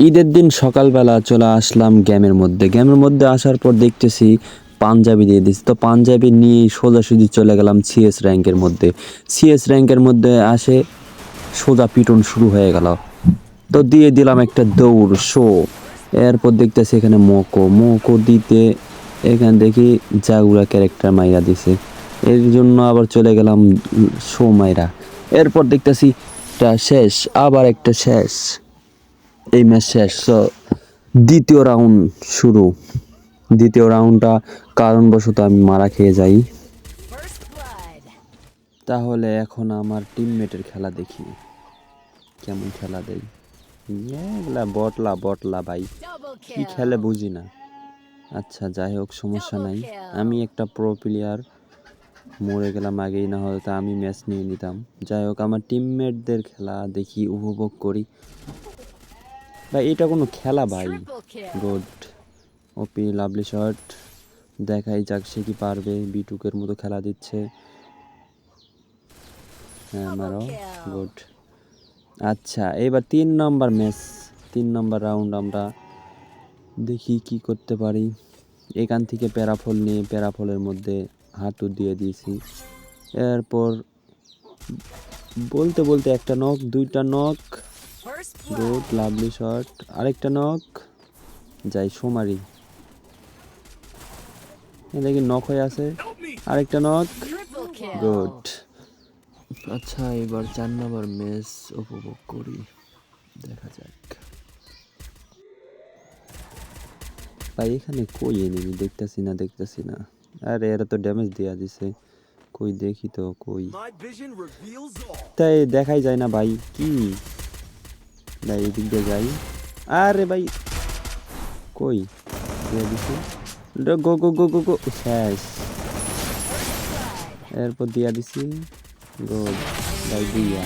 ঈদের দিন সকালবেলা চলে আসলাম গেমের মধ্যে আসার পর দেখতেছি পাঞ্জাবি দিয়ে দিচ্ছে। তো পাঞ্জাবি নিয়ে সোজাসুজি চলে গেলাম সিএস র্যাঙ্কের মধ্যে। সিএস র্যাঙ্কের মধ্যে আসে সোজা পিটন শুরু হয়ে গেল। তো দিয়ে দিলাম একটা দৌড় শো। এরপর দেখতেছি এখানে মোকো দিতে এখানে দেখি জাগুরা ক্যারেক্টার মাইরা দিছে। এর জন্য আবার চলে গেলাম শো মাইরা। এরপর দেখতেছি একটা শেষ, আবার একটা শেষ। এই ম্যাচ শেষ। So, দ্বিতীয় রাউন্ড শুরু। দ্বিতীয় রাউন্ডটা কারণবশত আমি মারা খেয়ে যাই। তাহলে এখন আমার টিমমেটের খেলা দেখি কেমন খেলা দেয়। এগুলা বটলা ভাই, কি খেলে বুঝি না। আচ্ছা যাই হোক, সমস্যা নাই। আমি একটা প্রো প্লেয়ার, মরে গেলাম আগেই, না হয়তো আমি ম্যাচ নিয়ে নিতাম। যাই হোক, আমার টিমমেটদের খেলা দেখি, উপভোগ করি। ভাই এটা কোনো খেলা ভাই? গুড, ওপি লাভলি শট। দেখাই যাক সে কি পারবে। বিটুকের মতো খেলা দিচ্ছে। হ্যাঁ মারো, গুড। আচ্ছা এবার 3 নম্বর ম্যাচ, 3 নম্বর রাউন্ড। আমরা দেখি কি করতে পারি। এখান থেকে প্যারাফল নিয়ে প্যারাফলের মধ্যে হাতু দিয়ে দিয়েছি। এরপর বলতে বলতে একটা নক, দুইটা নক, গুড লাভলি শট, আরেকটা নক। যাই সোমারি, দেখি নক হয়ে আছে, আরেকটা নক, গুড। আচ্ছা এবার 4 নম্বর ম্যাচ উপভোগ করি, দেখা যাক। ভাই এখানে কই এনিমি দেখতেছি না। আরে এরা তো ড্যামেজ দেয়া দিছে, কই দেখি তো কই। তাই দেখাই যায় না ভাই, কি ভাই এদিক দিয়ে যাই। আরে ভাই কই দেয়া দিছে, গো গো গো গো গো, শেষ। এরপর দিয়া দিছি, গুড ভাই দিয়া।